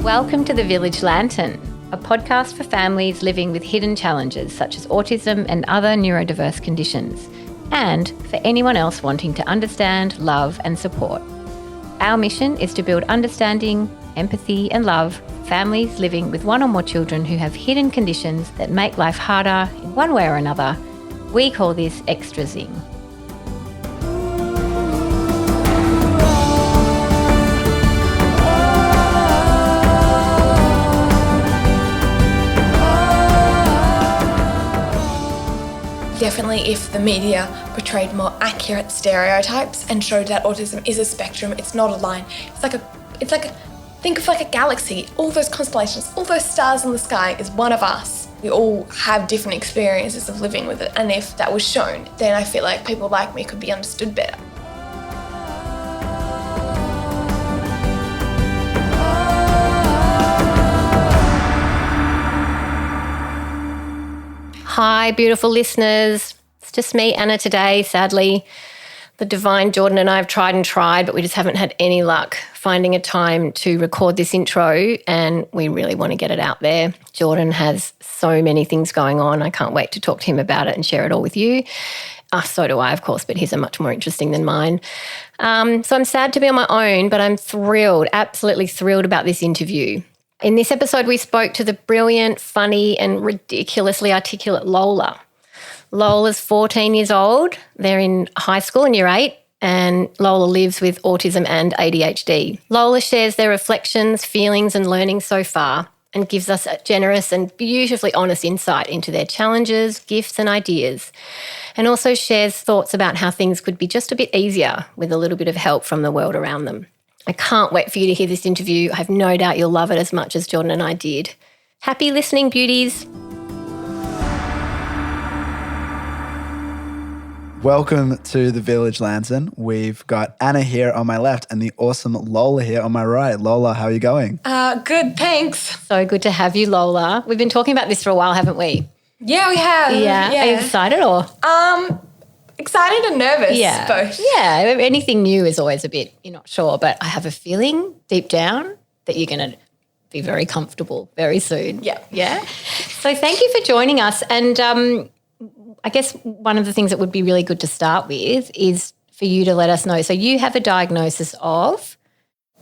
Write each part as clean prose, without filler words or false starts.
Welcome to The Village Lantern, a podcast for families living with hidden challenges such as autism and other neurodiverse conditions, and for anyone else wanting to understand, love and support. Our mission is to build understanding, empathy and love for families living with one or more children who have hidden conditions that make life harder in one way or another. We call this extra zing. Definitely if the media portrayed more accurate stereotypes and showed that autism is a spectrum, it's not a line. Think of like a galaxy. All those constellations, all those stars in the sky is one of us. We all have different experiences of living with it, and if that was shown, then I feel like people like me could be understood better. Hi, beautiful listeners. It's just me, Anna, today. Sadly, the divine Jordan and I have tried, but we just haven't had any luck finding a time to record this intro, and we really want to get it out there. Jordan has so many things going on. I can't wait to talk to him about it and share it all with you. So do I, of course, but his are much more interesting than mine. So I'm sad to be on my own, but I'm thrilled, absolutely thrilled about this interview. In this episode, we spoke to the brilliant, funny and ridiculously articulate Lola. Lola's 14 years old. They're in high school in year 8, and Lola lives with autism and ADHD. Lola shares their reflections, feelings and learning so far and gives us a generous and beautifully honest insight into their challenges, gifts and ideas, and also shares thoughts about how things could be just a bit easier with a little bit of help from the world around them. I can't wait for you to hear this interview. I have no doubt you'll love it as much as Jordan and I did. Happy listening, beauties. Welcome to the Village Lantern. We've got Anna here on my left and the awesome Lola here on my right. Lola, how are you going? Good, thanks. So good to have you, Lola. We've been talking about this for a while, haven't we? Yeah, we have. Yeah. Are you excited or? Excited and nervous, Yeah. both. Yeah, anything new is always a bit, you're not sure, but I have a feeling deep down that you're going to be very comfortable very soon. Yeah. Yeah? So thank you for joining us. And I guess one of the things that would be really good to start with is for you to let us know. So you have a diagnosis of?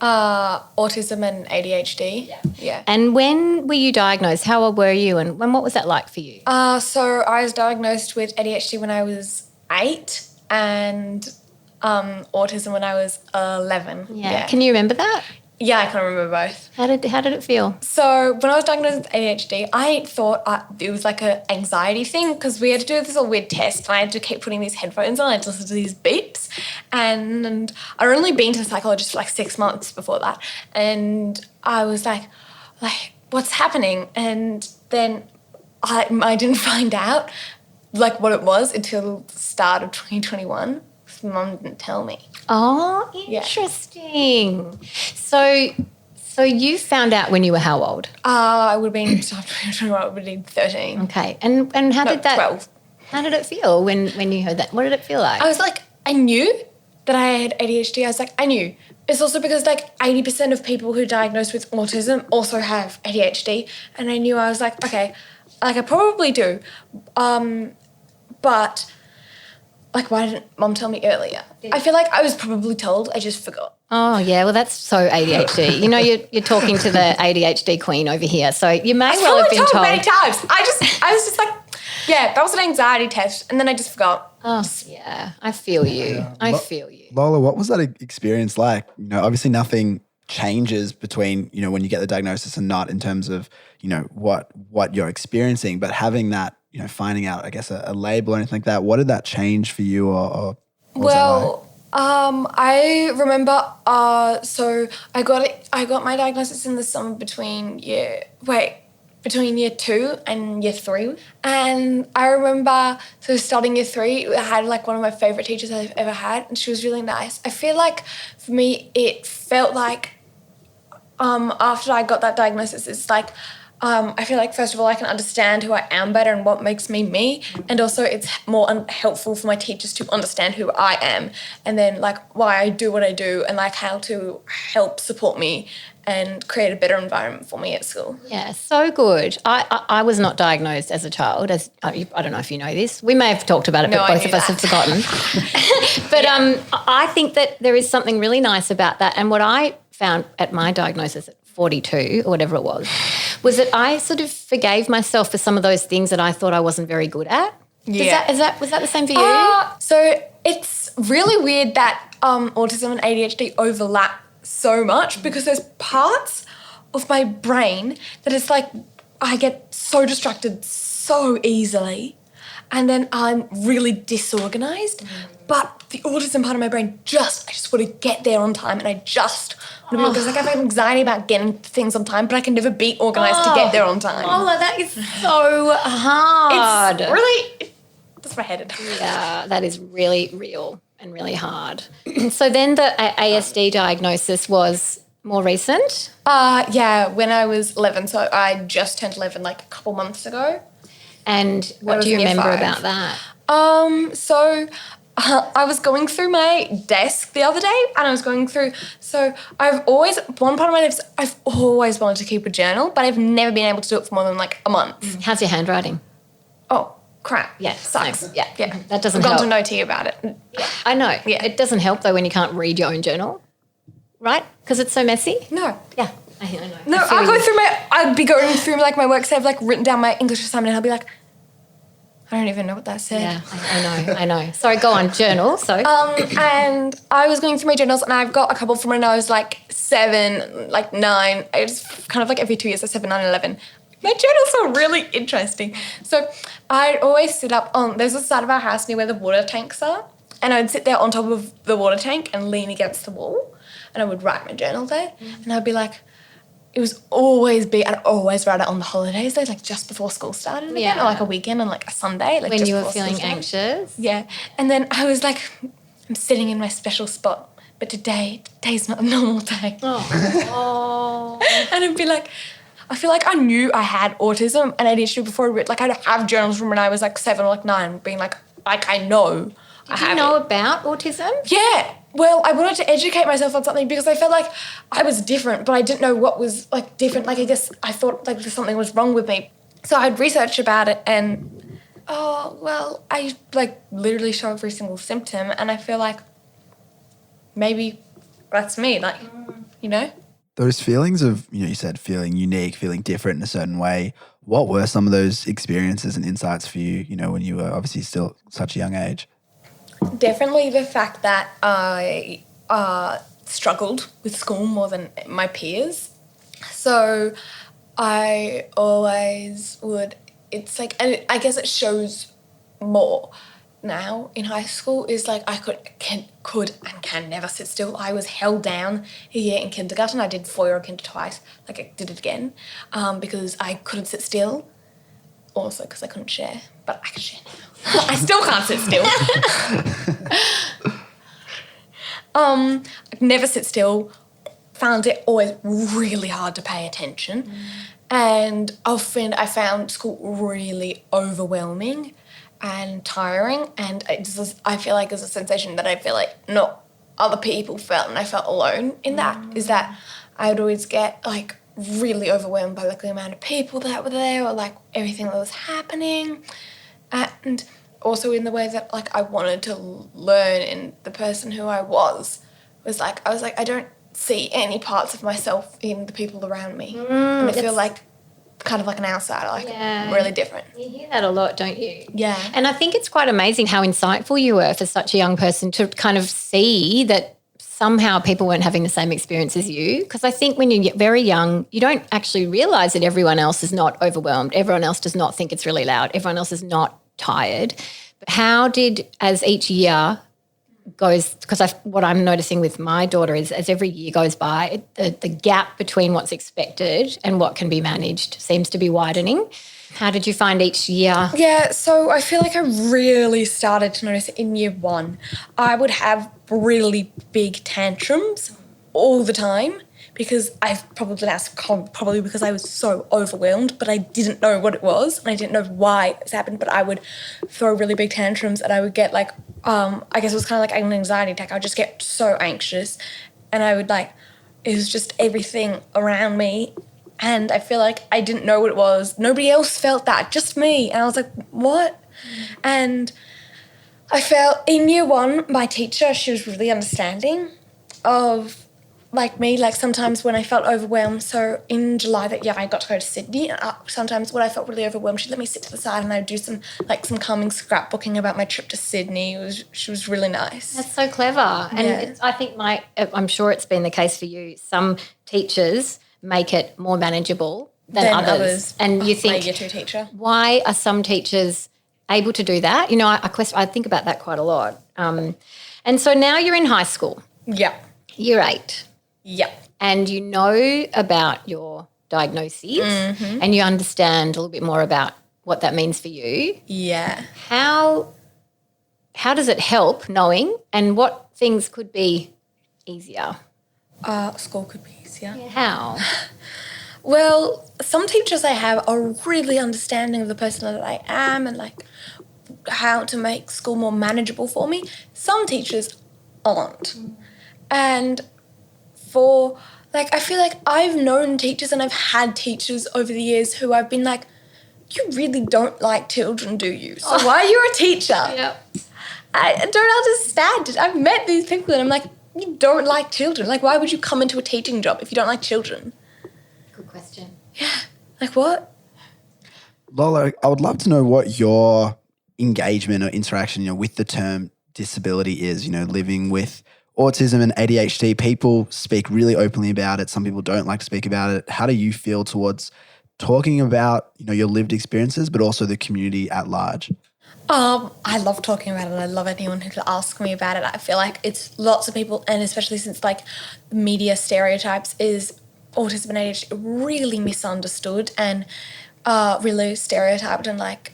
Autism and ADHD. Yeah. And when were you diagnosed? How old were you and what was that like for you? So I was diagnosed with ADHD when I was 8 and autism when I was 11. Yeah. Can you remember that? Yeah, I can remember both. How did it feel? So when I was diagnosed with ADHD, I thought it was like an anxiety thing because we had to do this all weird test and I had to keep putting these headphones on. I had to listen to these beeps. And I'd only been to the psychologist for like 6 months before that. And I was like, what's happening? And then I didn't find out like what it was until the start of 2021. My mum didn't tell me. Oh, interesting. Yeah. So you found out when you were how old? I would have been after 2021. I would have been 13. Okay, and how did that? 12. How did it feel when you heard that? What did it feel like? I was like, I knew that I had ADHD. I was like, I knew. It's also because like 80% of people who are diagnosed with autism also have ADHD, and I knew. I was like, okay, like I probably do, but. Like, why didn't Mum tell me earlier? I feel like I was probably told. I just forgot. Oh, yeah. Well, that's so ADHD. You know, you're talking to the ADHD queen over here, so you may well have been told. Many times. I was just like, yeah, that was an anxiety test, and then I just forgot. Oh, yeah. I feel you. Yeah. I feel you. Lola, what was that experience like? You know, obviously nothing changes between, you know, when you get the diagnosis and not in terms of, you know, what you're experiencing, but having that, you know, finding out, I guess, a label or anything like that, what did that change for you or well, I remember, so I got my diagnosis in the summer between year 2 and year 3. And I remember, so starting year 3, I had like one of my favourite teachers I've ever had, and she was really nice. I feel like for me, it felt like after I got that diagnosis, it's like I feel like, first of all, I can understand who I am better and what makes me me. And also it's more helpful for my teachers to understand who I am and then like why I do what I do and like how to help support me and create a better environment for me at school. Yeah, so good. I was not diagnosed as a child. As I don't know if you know this. We may have talked about it, No, but I both knew of us that. have forgotten. But I think that there is something really nice about that. And what I found at my diagnosis at 42 or whatever it was that I sort of forgave myself for some of those things that I thought I wasn't very good at. Yeah. Was that the same for you? So it's really weird that autism and ADHD overlap so much because there's parts of my brain that it's like I get so distracted so easily and then I'm really disorganized. But the autism part of my brain I just want to get there on time and I just want to be, because like I have anxiety about getting things on time, but I can never be organized to get there on time. Lola, that is so hard. It's really, that's my head. Yeah, that is really real and really hard. So then the ASD diagnosis was more recent? Yeah, when I was 11. So I just turned 11 like a couple months ago. And what was do you year remember 5. about that? So I was going through my desk the other day and I was going through, so one part of my life, I've always wanted to keep a journal, but I've never been able to do it for more than like a month. How's your handwriting? Oh, crap. Yeah, Sucks. same. Yeah. Yeah. That doesn't I've gone help. to no tea about it. I know. Yeah. It doesn't help though when you can't read your own journal, right? Because it's so messy. No. Yeah, I know. No, I'd be going through like my work, so I've like written down my English assignment and I'll be like, I don't even know what that said. Yeah, I know. Sorry, go on, journal. So And I was going through my journals and I've got a couple from when I was like 7, like 9. It's kind of like every 2 years, so 7, 9, 11. My journals are really interesting. So I'd always sit up on, there's a side of our house near where the water tanks are. And I'd sit there on top of the water tank and lean against the wall. And I would write my journal there. And I'd be like, I'd always write it on the holidays, though, like just before school started again, Yeah. or like a weekend on like a Sunday. Like when just you were before school feeling started. anxious. Yeah. And then I was like, I'm sitting in my special spot, but today's not a normal day. Oh. And I'd be like, I feel like I knew I had autism and ADHD before. Like I'd have journals from when I was like 7 or like 9 being like I know I Did you have know it. about autism? Yeah. Well, I wanted to educate myself on something because I felt like I was different, but I didn't know what was like different. Like I guess I thought like something was wrong with me. So I'd research about it and I like literally show every single symptom and I feel like maybe that's me, like, you know? Those feelings of, you said feeling unique, feeling different in a certain way. What were some of those experiences and insights for you, when you were obviously still such a young age? Definitely the fact that I struggled with school more than my peers. So I always would, it's like, and I guess it shows more now in high school is like I could and can never sit still. I was held down a year in kindergarten. I did 4-year kinder twice, like I did it again because I couldn't sit still. Also because I couldn't share, but I can share now. I still can't sit still. I never sit still. Found it always really hard to pay attention. And often I found school really overwhelming and tiring. And I feel like there's a sensation that I feel like not other people felt, and I felt alone in that, is that I would always get like really overwhelmed by like the amount of people that were there or like everything that was happening. And also in the way that like I wanted to learn, and the person who I was like, I don't see any parts of myself in the people around me. And I feel like kind of like an outsider, like really different. You hear that a lot, don't you? Yeah. And I think it's quite amazing how insightful you were for such a young person to kind of see that somehow people weren't having the same experience as you. Because I think when you get very young, you don't actually realise that everyone else is not overwhelmed. Everyone else does not think it's really loud. Everyone else is not tired. But how did, as each year goes, because what I'm noticing with my daughter is as every year goes by, the gap between what's expected and what can be managed seems to be widening. How did you find each year? Yeah, so I feel like I really started to notice it in year 1. I would have really big tantrums all the time because I've probably asked, probably because I was so overwhelmed, but I didn't know what it was and I didn't know why it's happened, but I would throw really big tantrums and I would get like, I guess it was kind of like an anxiety attack. I would just get so anxious and I would like, it was just everything around me. And I feel like I didn't know what it was. Nobody else felt that, just me. And I was like, what? And I felt in year 1, my teacher, she was really understanding of like me, like sometimes when I felt overwhelmed. So in July that year, I got to go to Sydney. And sometimes when I felt really overwhelmed, she'd let me sit to the side and I'd do some calming scrapbooking about my trip to Sydney. She was really nice. That's so clever. And I think I'm sure it's been the case for you. Some teachers make it more manageable than others. And you think, my year 2 teacher. Why are some teachers able to do that? You know, I think about that quite a lot. And so now you're in high school. Yeah. Year 8. Yeah. And you know about your diagnoses and you understand a little bit more about what that means for you. Yeah. How does it help knowing, and what things could be easier? School could be easier. Yeah. How? Well, some teachers I have are really understanding of the person that I am and like how to make school more manageable for me. Some teachers aren't. And I feel like I've known teachers and I've had teachers over the years who I've been like, you really don't like children, do you? So why are you a teacher? Yeah. I don't understand it. I've met these people and I'm like, you don't like children. Like, why would you come into a teaching job if you don't like children? Good question. Yeah. Like what? Lola, I would love to know what your engagement or interaction, with the term disability is, living with autism and ADHD. People speak really openly about it. Some people don't like to speak about it. How do you feel towards talking about, your lived experiences, but also the community at large? I love talking about it. I love anyone who could ask me about it. I feel like it's lots of people, and especially since like media stereotypes is autism and ADHD really misunderstood and really stereotyped, and like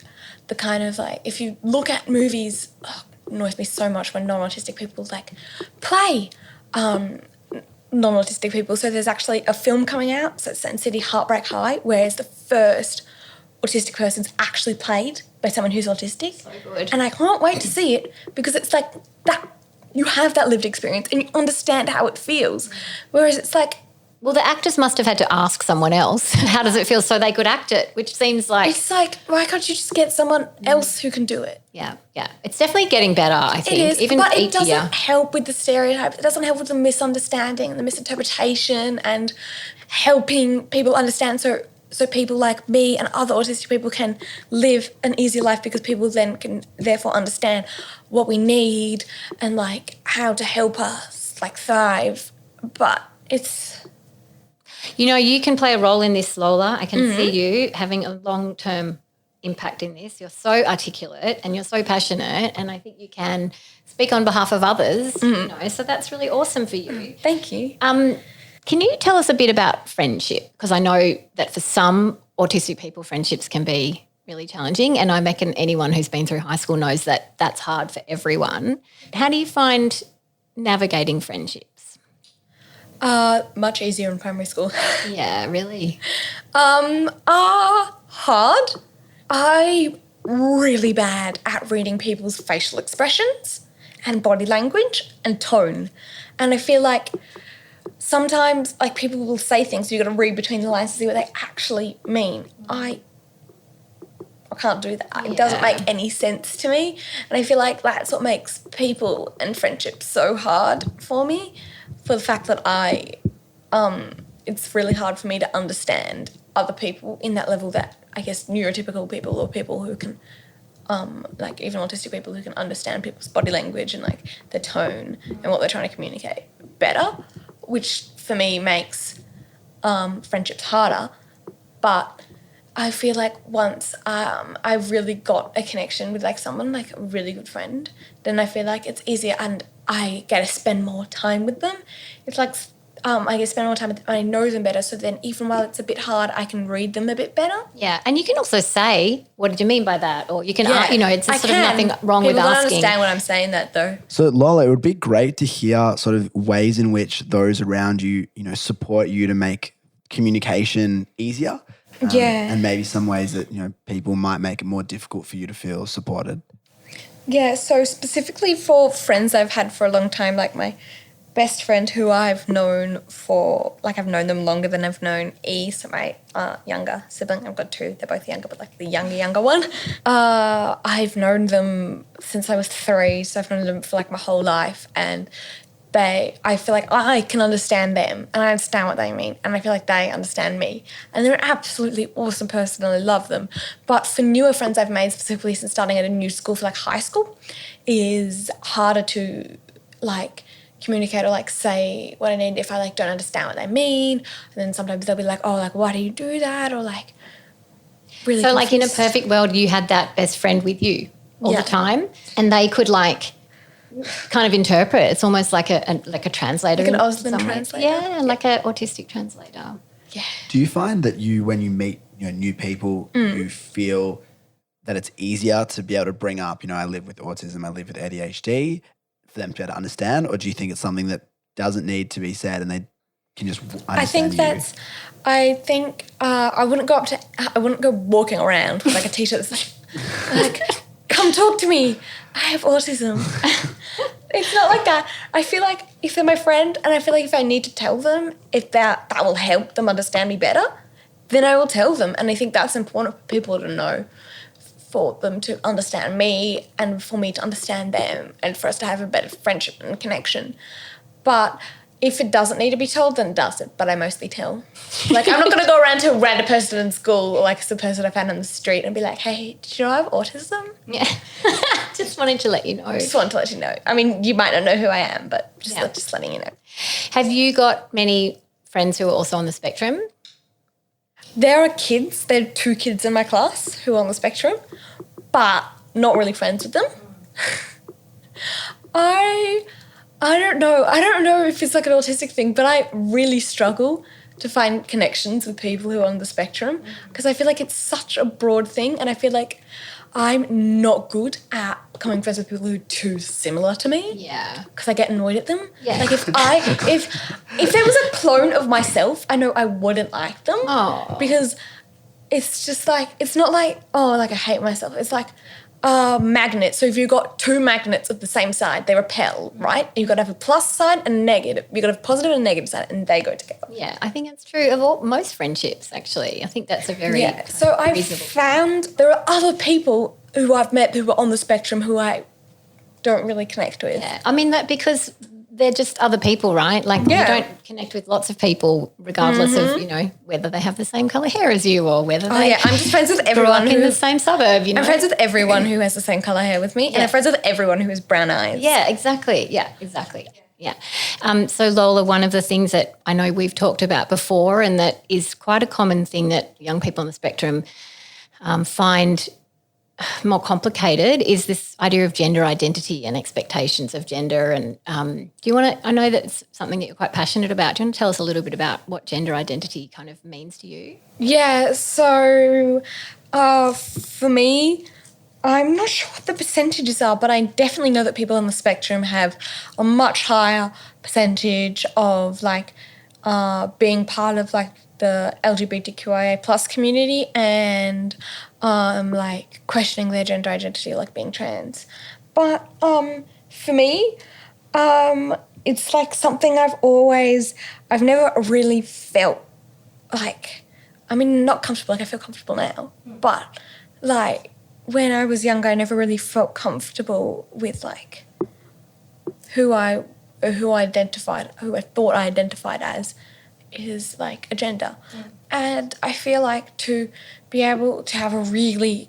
the kind of like, if you look at movies, it annoys me so much when non-autistic people like play non-autistic people. So there's actually a film coming out, so it's set in City, Heartbreak High, whereas the first autistic person's actually played by someone who's autistic. So good. And I can't wait to see it because it's like that, you have that lived experience and you understand how it feels. Whereas it's like, well, the actors must have had to ask someone else, how does it feel, so they could act it, which seems like... It's like, why can't you just get someone else who can do it? Yeah. It's definitely getting better, I think. It is, even but each it doesn't year. help with the stereotypes. It doesn't help with the misunderstanding and the misinterpretation and helping people understand so people like me and other autistic people can live an easier life, because people then can therefore understand what we need and like how to help us like thrive. But it's... You can play a role in this, Lola. I can see you having a long-term impact in this. You're so articulate and you're so passionate, and I think you can speak on behalf of others, so that's really awesome for you. Thank you. Can you tell us a bit about friendship? Because I know that for some autistic people, friendships can be really challenging, and I reckon anyone who's been through high school knows that that's hard for everyone. How do you find navigating friendships? Much easier in primary school. Yeah, really. Hard. I'm really bad at reading people's facial expressions and body language and tone. And I feel like sometimes like people will say things, so you've got to read between the lines to see what they actually mean. I can't do that. It doesn't make any sense to me. And I feel like that's what makes people and friendships so hard for me, for the fact that it's really hard for me to understand other people in that level, that I guess neurotypical people or people who can, like even autistic people who can understand people's body language and like their tone and what they're trying to communicate better, which for me makes friendships harder. But I feel like once I've really got a connection with like someone, like a really good friend, then I feel like it's easier and I get to spend more time with them. It's like I guess spend more time with them, I know them better. So then even while it's a bit hard, I can read them a bit better. Yeah, and you can also say, what did you mean by that? Or you can, it's sort of nothing wrong People with don't asking. understand when I'm saying that though. So Lola, it would be great to hear sort of ways in which those around you, support you to make communication easier. And maybe some ways that, people might make it more difficult for you to feel supported. Yeah, so specifically for friends I've had for a long time, like my best friend who I've known I've known them longer than I've known E, so my younger sibling. I've got two. They're both younger, but like the younger one. I've known them since I was 3, so I've known them for like my whole life, and I feel like I can understand them and I understand what they mean, and I feel like they understand me, and they're an absolutely awesome person and I love them. But for newer friends I've made, specifically since starting at a new school for like high school, is harder to like communicate or like say what I need if I like don't understand what they mean. And then sometimes they'll be like, oh, like why do you do that? Or like really So confused. like in a perfect world, you had that best friend with you all the time, and they could like kind of interpret. It's almost like a translator. Like an in Auslan some ways. translator. Yeah, like an autistic translator. Yeah. Do you find that when you meet new people, you feel that it's easier to be able to bring up, I live with autism, I live with ADHD, for them to be able to understand? Or do you think it's something that doesn't need to be said and they can just understand I wouldn't go walking around with like a t-shirt that's like come talk to me, I have autism. It's not like that. I feel like if they're my friend, and I feel like if I need to tell them, if that will help them understand me better, then I will tell them. And I think that's important for people to know, for them to understand me and for me to understand them, and for us to have a better friendship and connection. But if it doesn't need to be told, then it doesn't. But I mostly tell. Like, I'm not going to go around to a random person in school or like some person I found on the street and be like, hey, did you know I have autism? Yeah. Just wanted to let you know. Just wanted to let you know. I mean, you might not know who I am, but just letting you know. Have you got many friends who are also on the spectrum? There are kids. There are 2 kids in my class who are on the spectrum, but not really friends with them. I don't know. I don't know if it's like an autistic thing, but I really struggle to find connections with people who are on the spectrum, because I feel like it's such a broad thing, and I feel like I'm not good at becoming friends with people who are too similar to me. Yeah. Because I get annoyed at them. Yeah. Like if there was a clone of myself, I know I wouldn't like them. Oh. Because it's just like, it's not like, oh, like I hate myself. It's like magnet. So if you've got 2 magnets of the same side, they repel, right? You've got to have a plus side and a negative. You've got to have a positive and a negative side, and they go together. Yeah, I think it's true of most friendships, actually. I think that's a very So I've found there are other people who I've met who are on the spectrum who I don't really connect with. Yeah, I mean that because they're just other people, right? Like you don't connect with lots of people regardless of, whether they have the same colour hair as you or whether they I'm just friends with grew everyone up in the same suburb, I'm friends with everyone who has the same colour hair with me, and I'm friends with everyone who has brown eyes. Yeah, exactly. Yeah, exactly. Yeah. So Lola, one of the things that I know we've talked about before, and that is quite a common thing that young people on the spectrum find more complicated, is this idea of gender identity and expectations of gender. And do you want to, I know that's something that you're quite passionate about. Do you want to tell us a little bit about what gender identity kind of means to you? Yeah, so for me, I'm not sure what the percentages are, but I definitely know that people on the spectrum have a much higher percentage of like being part of like the LGBTQIA plus community and like questioning their gender identity, like being trans. But for me, it's like something I've never really felt like, I mean, not comfortable, like I feel comfortable now, but like when I was younger, I never really felt comfortable with like who I thought I identified as is like a gender. And I feel like to be able to have a really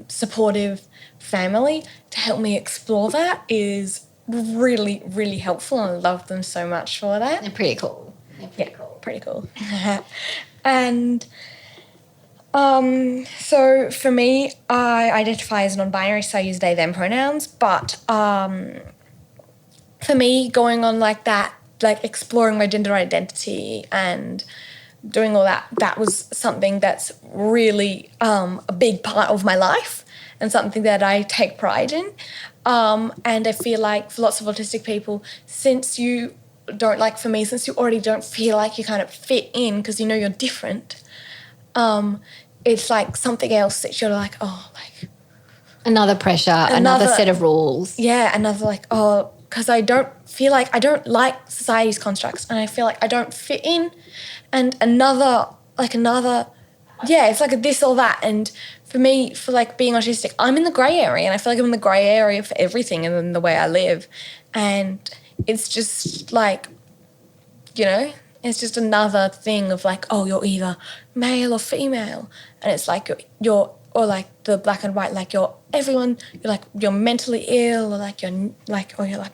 supportive family to help me explore that is really, really helpful, and I love them so much for that. They're pretty cool. Pretty cool. And so for me, I identify as non-binary, so I use they, them pronouns. But for me, going on like that like exploring my gender identity and doing all that, that was something that's really a big part of my life and something that I take pride in. And I feel like for lots of autistic people, since you already don't feel like you kind of fit in because you know you're different, it's like something else that you're like, oh, like Another pressure, another set of rules. Yeah, another like, oh, because I don't like society's constructs and I feel like I don't fit in. And another, yeah, it's like a this or that. And for me, for like being autistic, I'm in the grey area and I feel like I'm in the grey area for everything and in the way I live. And it's just like, you know, it's just another thing of like, oh, you're either male or female. And it's like you're or like the black and white, like you're mentally ill, or like you're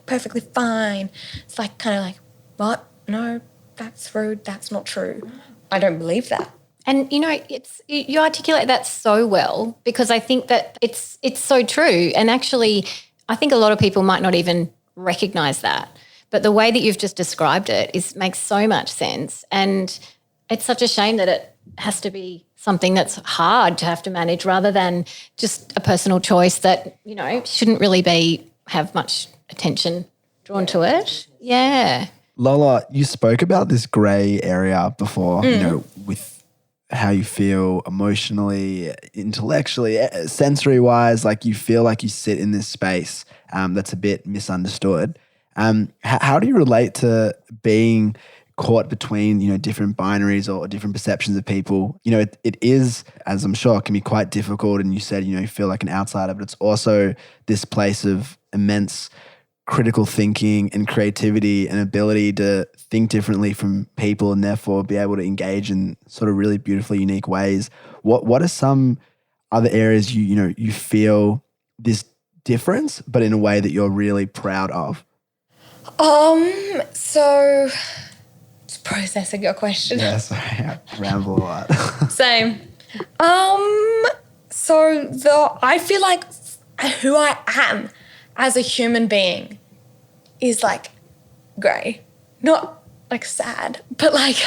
perfectly fine. It's like kind of like, what? No, that's rude. That's not true. I don't believe that. And, you know, you articulate that so well because I think that it's so true. And actually, I think a lot of people might not even recognise that. But the way that you've just described it makes so much sense. And it's such a shame that it has to be something that's hard to have to manage rather than just a personal choice that, you know, shouldn't really have much attention drawn to it. Yeah. Lola, you spoke about this grey area before, you know, with how you feel emotionally, intellectually, sensory-wise, like you feel like you sit in this space that's a bit misunderstood. How do you relate to being caught between, you know, different binaries or different perceptions of people? You know, it is, as I'm sure, can be quite difficult. And you said, you know, you feel like an outsider, but it's also this place of immense critical thinking and creativity and ability to think differently from people and therefore be able to engage in sort of really beautifully unique ways. What are some other areas you feel this difference, but in a way that you're really proud of? So just processing your question. Yeah, sorry, I ramble a lot. Same. I feel like who I am as a human being is like grey, not like sad, but like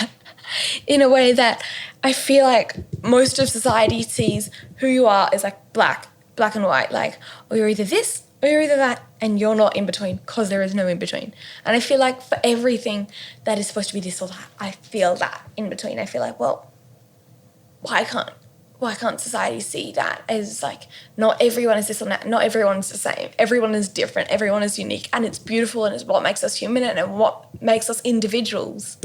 in a way that I feel like most of society sees who you are as like black and white, like, or you're either this or you're either that, and you're not in between because there is no in between. And I feel like for everything that is supposed to be this or that, I feel that in between. I feel like, well, why can't society see that as like not everyone is this or that, not everyone's the same, everyone is different, everyone is unique, and it's beautiful and it's what makes us human and what makes us individuals.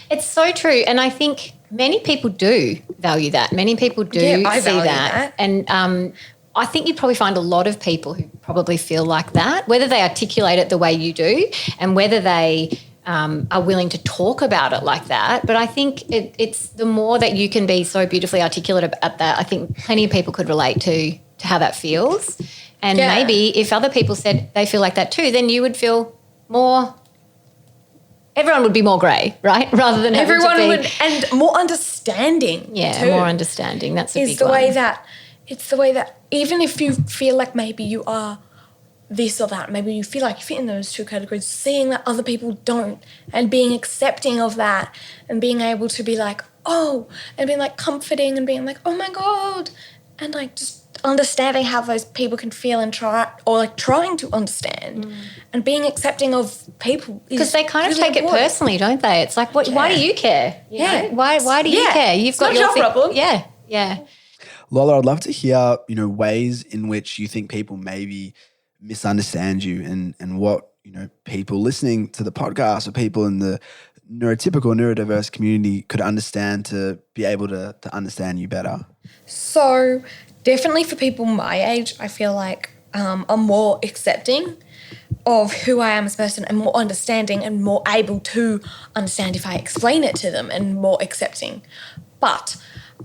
It's so true. And I think many people do value that. Many people do see that. And I think you probably find a lot of people who probably feel like that, whether they articulate it the way you do and whether they are willing to talk about it like that. But I think it's the more that you can be so beautifully articulate about that, I think plenty of people could relate to how that feels. And maybe if other people said they feel like that too, then you would feel more, everyone would be more grey, right? Rather than everyone would, and more understanding. Yeah, too, more understanding. That's a big the one. It's the way that even if you feel like maybe you are this or that, maybe you feel like you fit in those two categories, seeing that other people don't and being accepting of that and being able to be like, oh, and being like comforting and being like, oh my God, and like just understanding how those people can feel and trying to understand and being accepting of people. Because they kind of take it personally, don't they? It's like, why do you care? You know? Why do you care? You've got your problem. Yeah. Lola, I'd love to hear, you know, ways in which you think people maybe misunderstand you and what, you know, people listening to the podcast or people in the neurotypical, neurodiverse community could understand to be able to understand you better. So definitely for people my age, I feel like I'm more accepting of who I am as a person and more understanding and more able to understand if I explain it to them and more accepting. But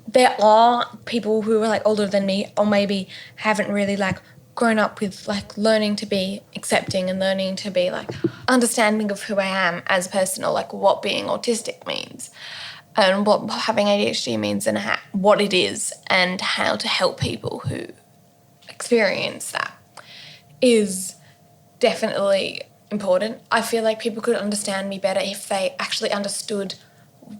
there are people who are like older than me or maybe haven't really like grown up with like learning to be accepting and learning to be like understanding of who I am as a person or like what being autistic means and what having ADHD means and what it is and how to help people who experience that is definitely important. I feel like people could understand me better if they actually understood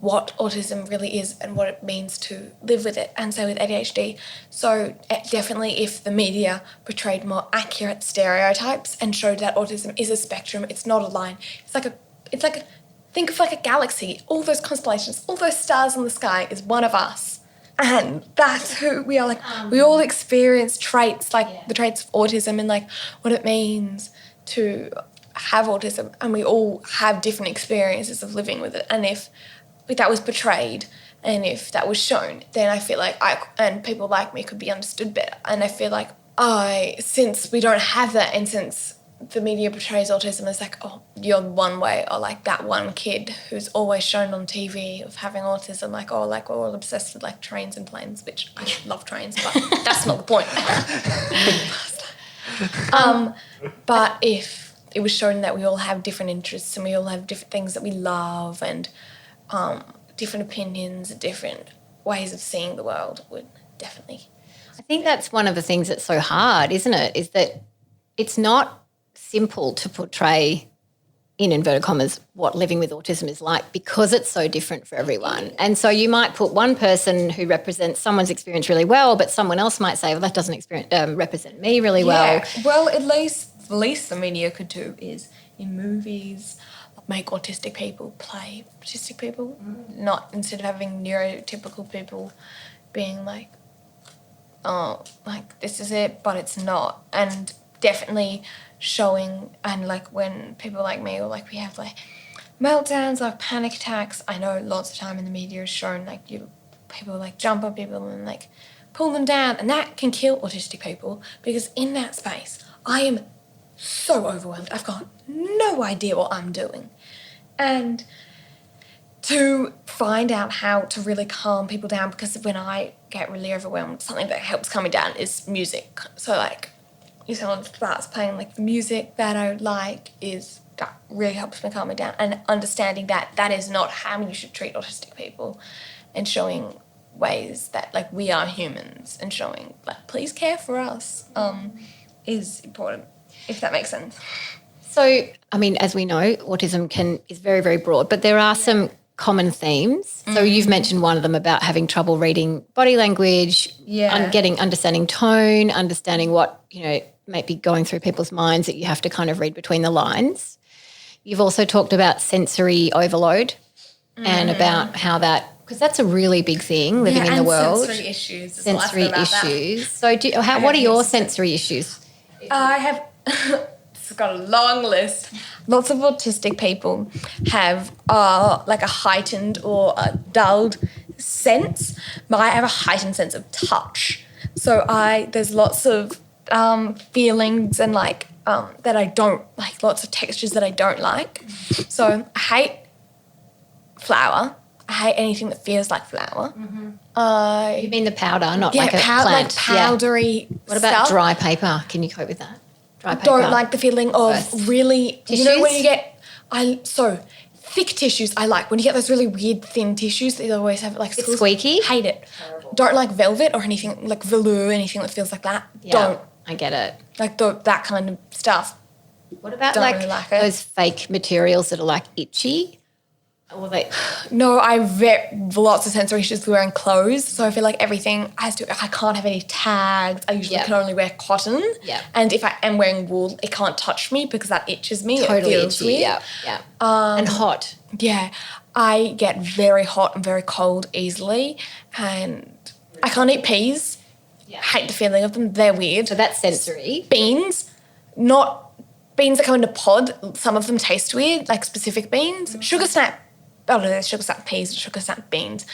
what autism really is and what it means to live with it, and so with ADHD. So definitely if the media portrayed more accurate stereotypes and showed that autism is a spectrum, it's not a line. Think of like a galaxy, all those constellations, all those stars in the sky is one of us. And that's who we are. Like we all experience traits, like the traits of autism and like what it means to have autism, and we all have different experiences of living with it. And if that was portrayed and if that was shown, then I feel like and people like me could be understood better. And I feel like since we don't have that, and since the media portrays autism as like, oh, you're one way, or like that one kid who's always shown on TV of having autism, like, oh, like we're all obsessed with like trains and planes, which I love trains, but that's not the point. But if it was shown that we all have different interests and we all have different things that we love and different opinions, different ways of seeing the world, would definitely. I think that's one of the things that's so hard, isn't it? Is that it's not simple to portray, in inverted commas, what living with autism is like, because it's so different for everyone. And so you might put one person who represents someone's experience really well, but someone else might say, well, that doesn't represent me really well. Well, at least the media could do is in movies make autistic people play autistic people, not instead of having neurotypical people being like, oh, like this is it, but it's not. And definitely showing, and like when people like me, or like we have like meltdowns, like panic attacks, I know lots of time in the media is shown like people like jump on people and like pull them down, and that can kill autistic people, because in that space I am so overwhelmed. I've got no idea what I'm doing. And to find out how to really calm people down, because when I get really overwhelmed, something that helps calm me down is music. So like if someone starts playing like the music that I like, that really helps me calm me down, and understanding that that is not how you should treat autistic people, and showing ways that like we are humans, and showing like please care for us is important, if that makes sense. So, I mean, as we know, autism is very, very broad, but there are some common themes. So you've mentioned one of them about having trouble reading body language, understanding tone, understanding what, might be going through people's minds that you have to kind of read between the lines. You've also talked about sensory overload and about how that, because that's a really big thing living in the world. Sensory issues. Sensory issues. So what are your sensory issues? I have... It's got a long list. Lots of autistic people have like a heightened or a dulled sense. I have a heightened sense of touch. So there's lots of feelings and like that I don't like, lots of textures that I don't like. So I hate flour. I hate anything that feels like flour. You mean the powder, not like a plant? Like powdery What about stuff. dry paper? Can you cope with that? I don't like the feeling of really, tissues? When you get, thick tissues I like. When you get those really weird thin tissues that you always have like it's squeaky? Hate it. Terrible. Don't like velvet or anything like velour, anything that feels like that. Yeah, don't. I get it. Like that kind of stuff. What about really like it. Those fake materials that are like itchy? Or No, I have lots of sensory issues with wearing clothes. So I feel like everything I can't have any tags. I usually can only wear cotton. Yeah. And if I am wearing wool, it can't touch me because that itches me. Totally it feels itchy, weird. yeah. And hot. Yeah. I get very hot and very cold easily, and I can't eat peas. Yeah. Hate the feeling of them. They're weird. So that's sensory. Beans, not beans that come in a pod. Some of them taste weird, like specific beans. Sugar snap. Oh, no, there's sugar snap peas and sugar snap beans.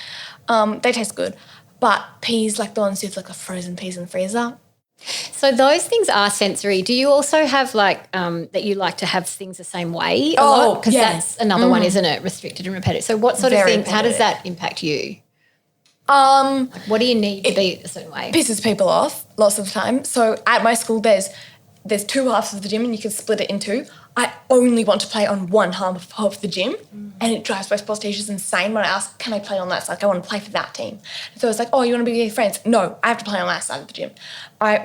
They taste good. But peas, like the ones with like a frozen peas in the freezer. So those things are sensory. Do you also have like that you like to have things the same way a lot? Because that's another one, isn't it? Restricted and repetitive. So what sort of things, how does that impact you? Like what do you need to be a certain way? Pisses people off lots of the time. So at my school there's two halves of the gym and you can split it in two. I only want to play on one half of the gym, and it drives my sports teachers insane when I ask, can I play on that side? Like, I want to play for that team. So it's like, oh, you want to be with friends? No, I have to play on that side of the gym.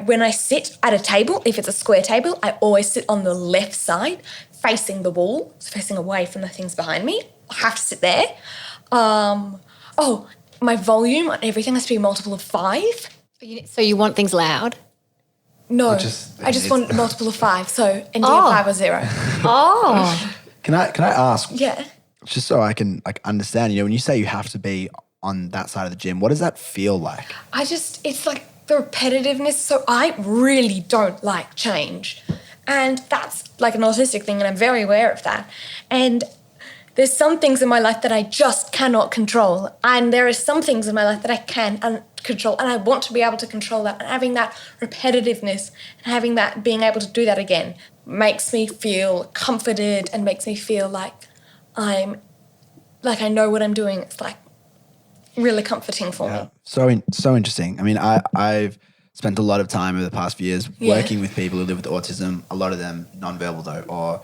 When I sit at a table, if it's a square table, I always sit on the left side. facing the wall, so facing away from the things behind me. I have to sit there. My volume on everything has to be a multiple of 5. So you want things loud? No, I just want a multiple of 5. So ND of 5 or 0. Oh. Can I ask? Yeah. Just so I can understand, when you say you have to be on that side of the gym, what does that feel like? It's like the repetitiveness. So I really don't like change. And that's like an autistic thing, and I'm very aware of that. And there's some things in my life that I just cannot control. And there are some things in my life that I can control, and I want to be able to control that. And having that repetitiveness and having that, being able to do that again, makes me feel comforted and makes me feel like I know what I'm doing. It's like really comforting for me. So interesting. I mean, I've spent a lot of time over the past few years working with people who live with autism, a lot of them nonverbal though, or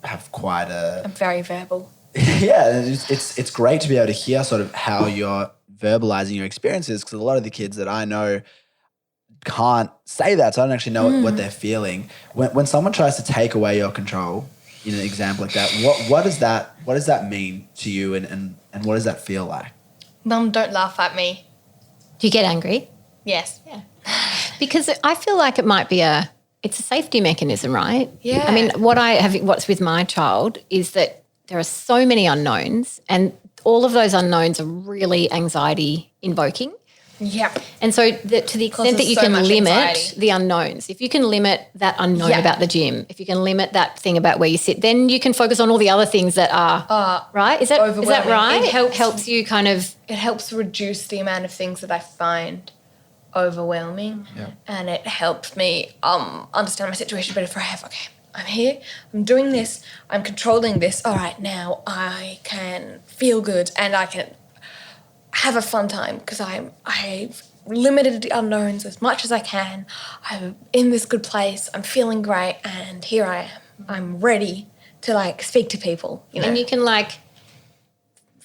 have quite a... I'm very verbal. Yeah, it's great to be able to hear sort of how you're verbalizing your experiences, because a lot of the kids that I know can't say that, so I don't actually know what they're feeling. When someone tries to take away your control in an example like that, what does that mean to you, and what does that feel like? Mum, don't laugh at me. Do you get angry? Yes. Yeah. Because I feel like it might be it's a safety mechanism, right? Yeah. I mean, what's with my child is that there are so many unknowns, and all of those unknowns are really anxiety invoking. Yep. And so to the extent that you so can much limit anxiety. the unknowns, if you can limit that unknown about the gym, if you can limit that thing about where you sit, then you can focus on all the other things that are right. Is that right? It helps you kind of... It helps reduce the amount of things that I find overwhelming, and it helps me understand my situation better. For I'm here, I'm doing this, I'm controlling this. All right, now I can feel good and I can have a fun time because I've limited the unknowns as much as I can. I'm in this good place, I'm feeling great, and here I am. I'm ready to speak to people. And you can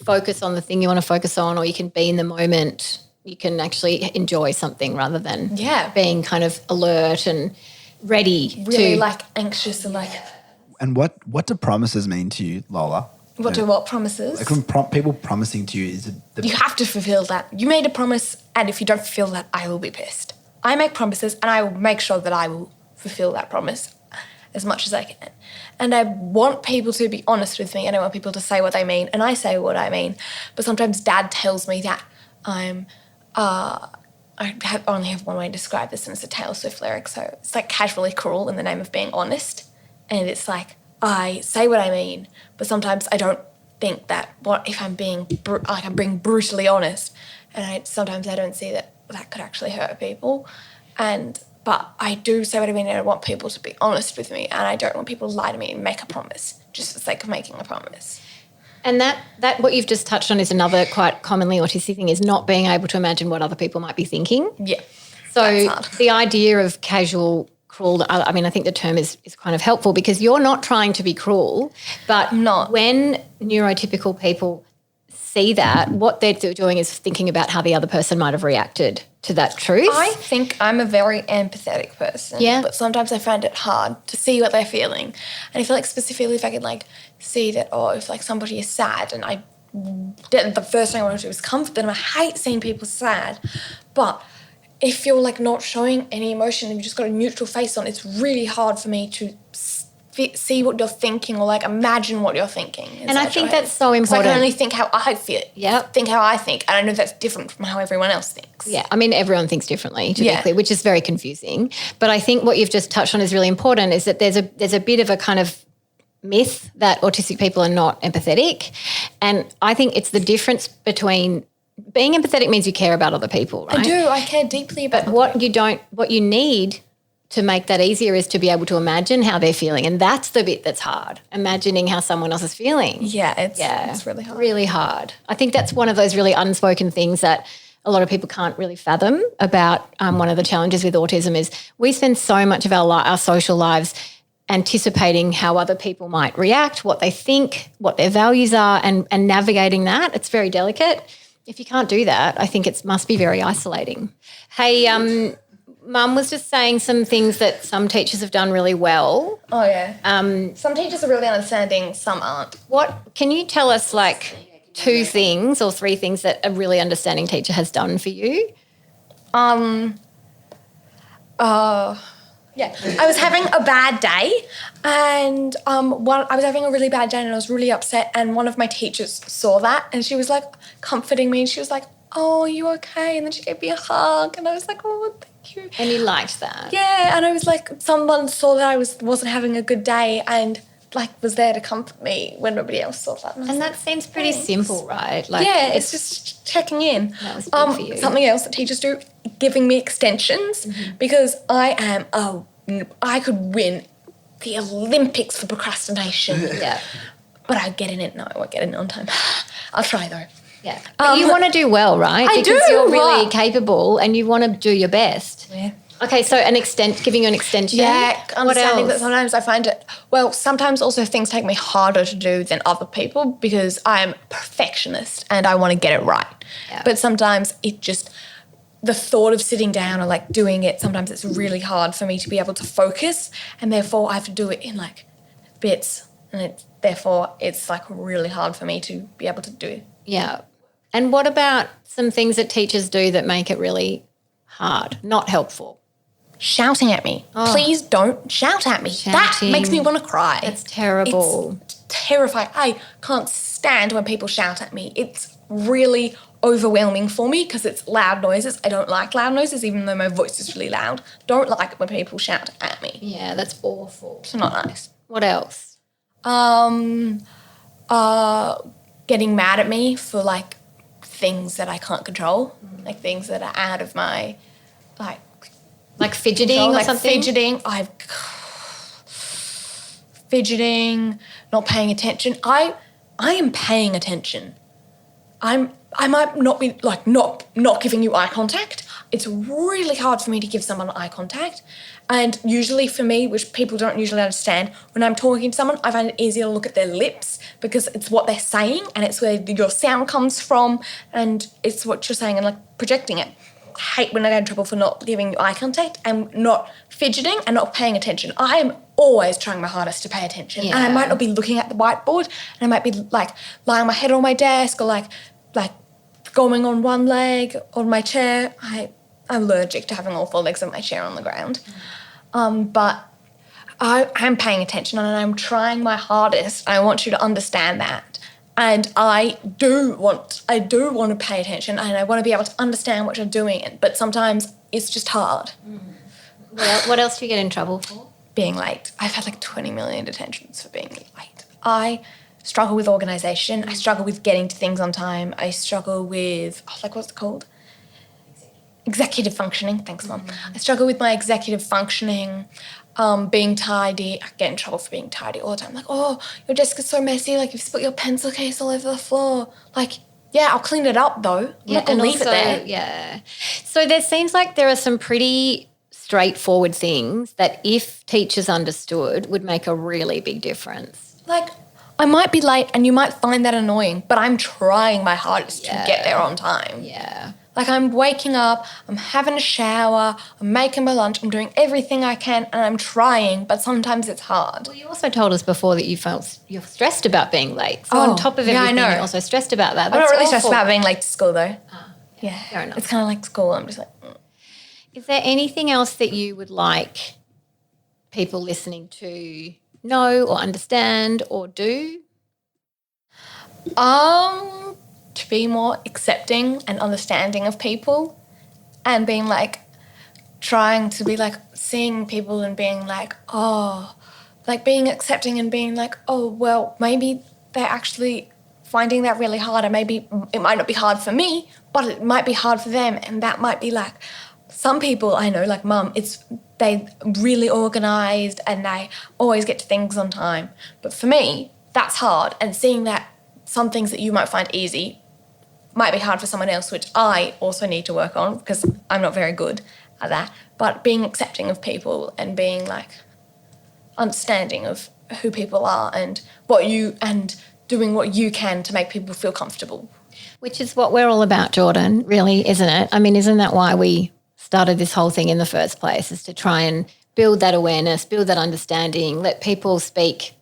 focus on the thing you want to focus on, or you can be in the moment. You can actually enjoy something rather than being kind of alert and ready. Really anxious and And what do promises mean to you, Lola? What promises? Like when people promising to you, is it you have to fulfill that. You made a promise, and if you don't fulfill that, I will be pissed. I make promises, and I will make sure that I will fulfill that promise as much as I can. And I want people to be honest with me, and I want people to say what they mean, and I say what I mean. But sometimes Dad tells me that I only have one way to describe this, and it's a Taylor Swift lyric. So it's casually cruel in the name of being honest. And it's I say what I mean, but sometimes I don't think that what if I'm being I'm being brutally honest, and sometimes I don't see that could actually hurt people. But I do say what I mean, and I want people to be honest with me, and I don't want people to lie to me and make a promise just for the sake of making a promise. And that what you've just touched on is another quite commonly autistic thing, is not being able to imagine what other people might be thinking. Yeah. So the idea of casual cruel, I mean, I think the term is kind of helpful, because you're not trying to be cruel, but when neurotypical people see that, what they're doing is thinking about how the other person might have reacted to that truth. I think I'm a very empathetic person, but sometimes I find it hard to see what they're feeling. And I feel specifically if I can see that, if somebody is sad, and the first thing I want to do is comfort them. I hate seeing people sad, but if you're not showing any emotion and you've just got a neutral face on, it's really hard for me to see what you're thinking or imagine what you're thinking. And I think that's so important. I can only think how I feel. Yeah. Think how I think. And I know that's different from how everyone else thinks. Yeah. I mean, everyone thinks differently, to be clear, which is very confusing. But I think what you've just touched on is really important, is that there's a bit of a kind of myth that autistic people are not empathetic. And I think it's the difference between being empathetic means you care about other people, right? I do. I care deeply about what you need to make that easier is to be able to imagine how they're feeling. And that's the bit that's hard, imagining how someone else is feeling. Yeah, it's really hard. Really hard. I think that's one of those really unspoken things that a lot of people can't really fathom about. One of the challenges with autism is we spend so much of our social lives anticipating how other people might react, what they think, what their values are, and navigating that. It's very delicate. If you can't do that, I think it must be very isolating. Hey, Mum was just saying some things that some teachers have done really well. Oh, yeah. Some teachers are really understanding, some aren't. What can you tell us, like 2 things or 3 things that a really understanding teacher has done for you? Yeah, I was having a bad day, and I was having a really bad day, and I was really upset. And one of my teachers saw that, and she was like comforting me, and she was like, "Oh, are you okay?" And then she gave me a hug, and I was like, "Oh, thank you." And you liked that? Yeah, and I was like, someone saw that I wasn't having a good day, and like was there to comfort me when nobody else saw that. And that seems pretty simple, right? Like, yeah, it's just checking in. That was good for you. Something else that teachers do, giving me extensions, because I could win the Olympics for procrastination. Yeah. But I get in it. No, I won't get in it on time. I'll try though. Yeah. But you want to do well, right? I because do. you're really capable and you want to do your best. Yeah. Okay, so giving you an extension. Yeah, What understanding that else? sometimes I find it, well, sometimes also things take me harder to do than other people because I'm a perfectionist and I want to get it right. Yeah. But sometimes the thought of sitting down or like doing it, sometimes it's really hard for me to be able to focus, and therefore I have to do it in like bits, and therefore it's like really hard for me to be able to do it. Yeah. And what about some things that teachers do that make it really hard, not helpful? Shouting at me. Please don't shout at me. That Shouting. makes me want to cry. That's terrible. It's terrifying. I can't stand when people shout at me. It's really overwhelming for me because it's loud noises. I don't like loud noises, even though my voice is really loud. Don't like it when people shout at me. Yeah, that's awful. It's not nice. What else? Getting mad at me for like things that I can't control, like things that are out of my Like fidgeting control, or like something? Fidgeting, not paying attention. I am paying attention. I might not be like not giving you eye contact. It's really hard for me to give someone eye contact. And usually for me, which people don't usually understand, when I'm talking to someone, I find it easier to look at their lips because it's what they're saying and it's where your sound comes from and it's what you're saying and like projecting it. I hate when I get in trouble for not giving you eye contact and not fidgeting and not paying attention. I am always trying my hardest to pay attention. Yeah. And I might not be looking at the whiteboard and I might be like lying my head on my desk or like going on one leg on my chair. I'm allergic to having all 4 legs of my chair on the ground. But I'm paying attention and I'm trying my hardest. I want you to understand that. And I do want to pay attention and I want to be able to understand what you're doing. But sometimes it's just hard. What else do you get in trouble for? Being late. I've had like 20 million detentions for being late. I struggle with organisation. I struggle with getting to things on time. I struggle with, what's it called? Executive functioning. Thanks, Mum. I struggle with my executive functioning, being tidy. I get in trouble for being tidy all the time. Like, oh, your desk is so messy. Like, you've spilled your pencil case all over the floor. Like, yeah, I'll clean it up though. I'm not going to leave it there. Yeah. So there seems like there are some pretty straightforward things that if teachers understood would make a really big difference. Like, I might be late and you might find that annoying, but I'm trying my hardest to get there on time. Yeah. Like I'm waking up, I'm having a shower, I'm making my lunch, I'm doing everything I can and I'm trying, but sometimes it's hard. Well, you also told us before that you're stressed about being late. So on top of yeah, I everything, know. you're also stressed about that. I'm not That's really stressed awful. about being late to school though. Yeah, fair enough. It's kind of like school. I'm just like, Is there anything else that you would like people listening to know or understand or do? To be more accepting and understanding of people and being like, trying to be like seeing people and being like, oh, like being accepting and being like, oh, well, maybe they're actually finding that really hard and maybe it might not be hard for me, but it might be hard for them. And that might be like, some people I know, like Mum, they really organised and they always get to things on time. But for me, that's hard. And seeing that some things that you might find easy might be hard for someone else, which I also need to work on because I'm not very good at that. But being accepting of people and being like understanding of who people are and doing what you can to make people feel comfortable. Which is what we're all about, Jordan, really, isn't it? I mean, isn't that why we started this whole thing in the first place, is to try and build that awareness, build that understanding, let people speak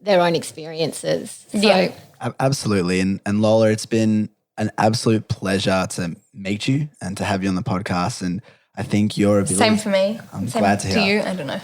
their own experiences. So, Absolutely. And Lola, it's been an absolute pleasure to meet you and to have you on the podcast. And I think your ability... Same for me. I'm Same glad to hear. To you, I don't know.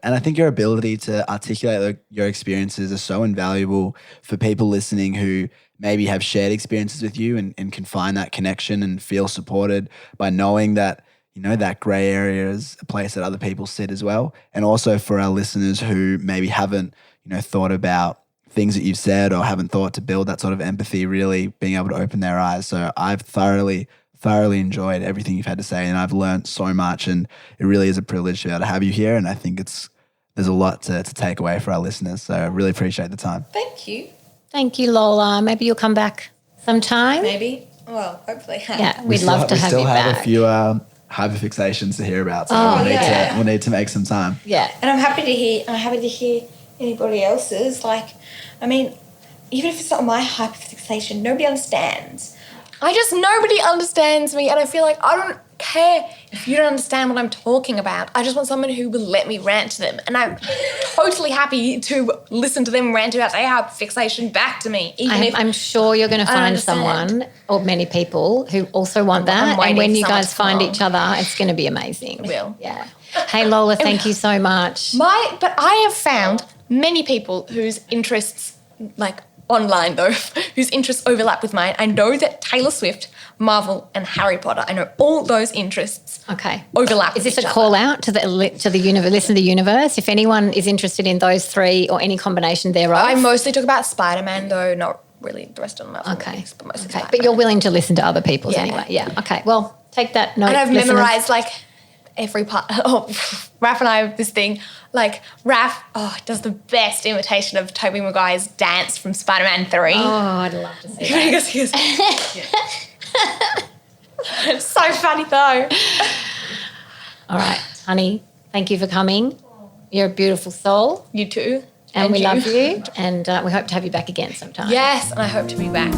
And I think your ability to articulate your experiences are so invaluable for people listening who maybe have shared experiences with you and can find that connection and feel supported by knowing that, you know, that gray area is a place that other people sit as well. And also for our listeners who maybe haven't, you know, thought about things that you've said or haven't thought to build that sort of empathy, really being able to open their eyes. So I've thoroughly enjoyed everything you've had to say, and I've learned so much, and it really is a privilege to be able to have you here. And I think there's a lot to take away for our listeners. So I really appreciate the time. Thank you. thank you, Lola. Maybe you'll come back sometime. Maybe. Well, hopefully. Yeah, we'd love to have you back. We still have a few hyperfixations to hear about, so we'll need to make some time. Yeah. And I'm happy to hear anybody else's. Like, I mean, even if it's not my hyperfixation, nobody understands. Nobody understands me, and I feel like I don't care if you don't understand what I'm talking about. I just want someone who will let me rant to them, and I'm totally happy to listen to them rant about their hyperfixation back to me. I'm sure you're going to find someone or many people who also want that, and when you guys find each other, it's going to be amazing. It will. Yeah. Hey, Lola, thank you so much. But I have found many people whose interests, like online though, whose interests overlap with mine. I know that Taylor Swift, Marvel, and Harry Potter, I know all those interests overlap. Is this a call out to the universe? Listen to the universe. If anyone is interested in those three or any combination thereof. I mostly talk about Spider-Man though, not really the rest of the Marvel movies, but mostly Spider-Man. But you're willing to listen to other people's anyway. Yeah. Okay. Well, take that note. And I've listeners. memorized like every part. Oh, Raph and I have this thing. Like Raph does the best imitation of Tobey Maguire's dance from Spider-Man 3. Oh, I'd love to see that. He goes, it's so funny though. All right, honey, thank you for coming. You're a beautiful soul. You too. And we love you. And we hope to have you back again sometime. Yes, and I hope to be back.